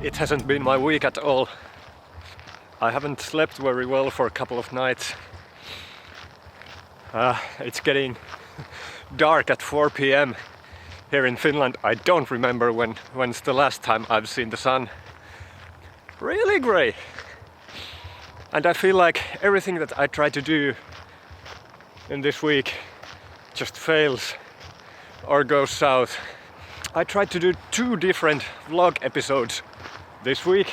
it hasn't been my week at all. I haven't slept very well for a couple of nights. It's getting dark at 4 p.m. here in Finland. I don't remember when's the last time I've seen the sun really grey. And I feel like everything that I try to do in this week just fails or goes south. I tried to do 2 different vlog episodes this week.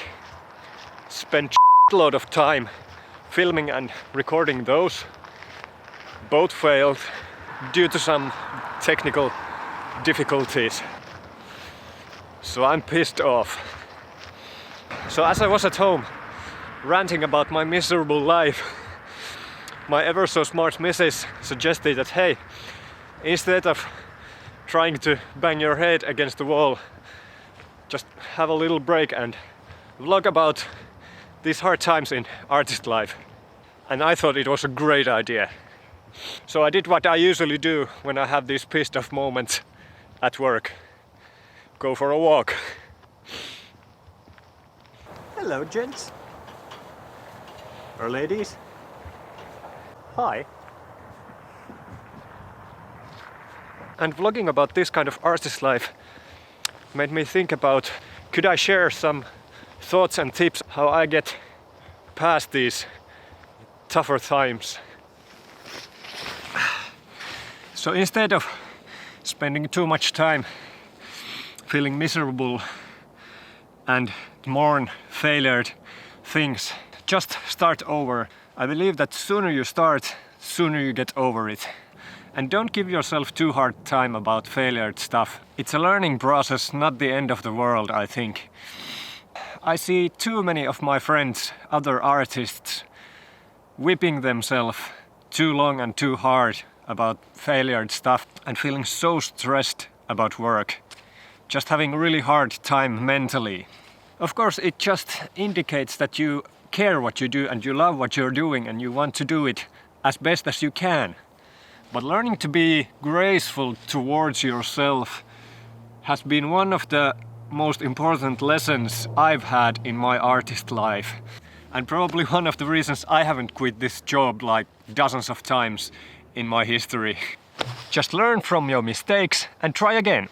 Spent a lot of time filming and recording those. Both failed due to some technical difficulties. So I'm pissed off. So as I was at home ranting about my miserable life, my ever so smart missus suggested that, hey, instead of trying to bang your head against the wall, just have a little break and vlog about these hard times in artist life. And I thought it was a great idea. So I did what I usually do when I have these pissed off moments at work. Go for a walk. Hello, gents. Or ladies. Hi. And vlogging about this kind of artist life made me think about, could I share some thoughts and tips how I get past these tougher times. So instead of spending too much time feeling miserable and mourn failed things, just start over. I believe that sooner you start, sooner you get over it. And don't give yourself too hard time about failed stuff. It's a learning process, not the end of the world, I think. I see too many of my friends, other artists, whipping themselves too long and too hard about failed stuff and feeling so stressed about work. Just having a really hard time mentally. Of course, it just indicates that you care what you do and you love what you're doing and you want to do it as best as you can. But learning to be graceful towards yourself has been one of the most important lessons I've had in my artist life. And probably one of the reasons I haven't quit this job like dozens of times in my history. Just learn from your mistakes and try again.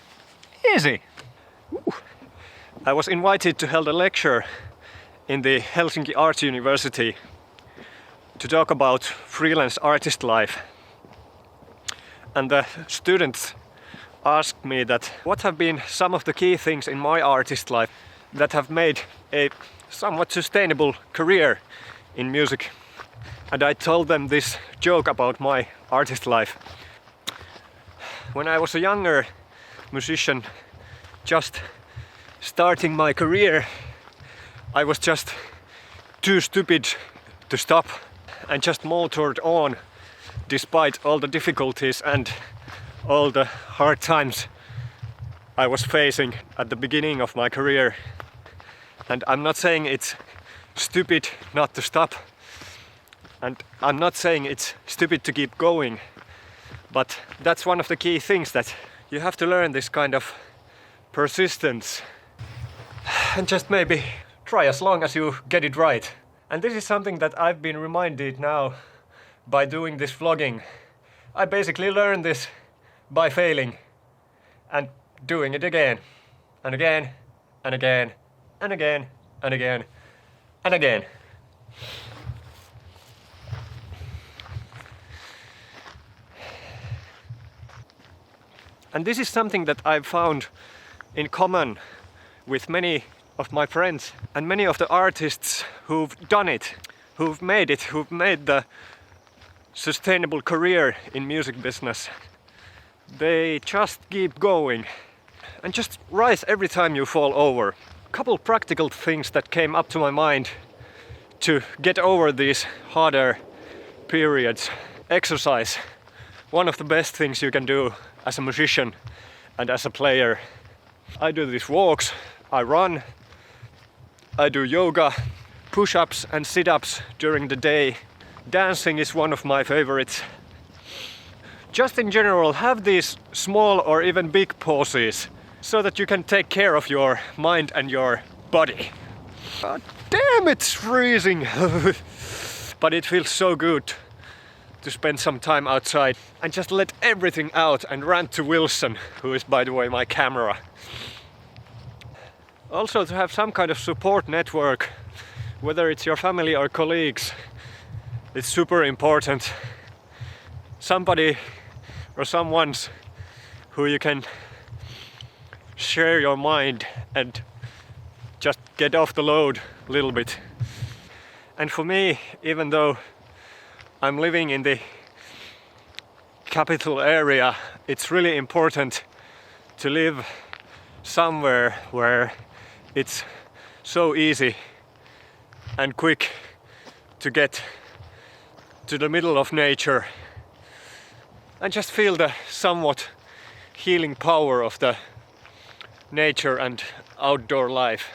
Easy! Ooh. I was invited to hold a lecture in the Helsinki Art University to talk about freelance artist life. And the students asked me that what have been some of the key things in my artist life that have made a somewhat sustainable career in music. And I told them this joke about my artist life. When I was a younger musician, just starting my career, I was just too stupid to stop and just motored on despite all the difficulties and all the hard times I was facing at the beginning of my career. And I'm not saying it's stupid not to stop, and I'm not saying it's stupid to keep going, but that's one of the key things, that you have to learn this kind of persistence and just maybe try as long as you get it right. And this is something that I've been reminded now by doing this vlogging. I basically learned this by failing and doing it again and again and again and again and again and again. And this is something that I've found in common with many of my friends and many of the artists who've done it, who've made the sustainable career in music business. They just keep going and just rise every time you fall over. A couple practical things that came up to my mind to get over these harder periods. Exercise. One of the best things you can do as a musician and as a player. I do these walks, I run, I do yoga, push-ups and sit-ups during the day. Dancing is one of my favorites. Just in general, have these small or even big pauses so that you can take care of your mind and your body. God damn, it's freezing! But it feels so good to spend some time outside and just let everything out and rant to Wilson, who is, by the way, my camera. Also to have some kind of support network, whether it's your family or colleagues, it's super important. Somebody or someone's who you can share your mind and just get off the load a little bit. And for me, even though I'm living in the capital area, it's really important to live somewhere where it's so easy and quick to get to the middle of nature and just feel the somewhat healing power of the nature and outdoor life.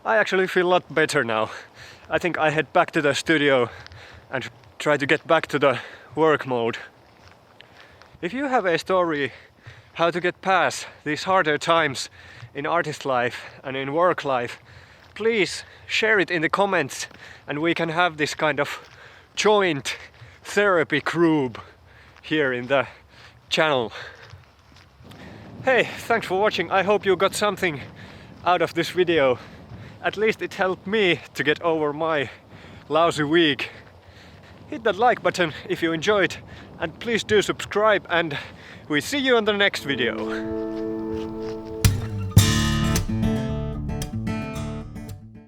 I actually feel a lot better now. I think I head back to the studio and try to get back to the work mode. If you have a story how to get past these harder times in artist life and in work life, please share it in the comments and we can have this kind of joint therapy group here in the channel. Hey, thanks for watching. I hope you got something out of this video. At least it helped me to get over my lousy week. Hit that like button if you enjoyed and please do subscribe and we see you on the next video.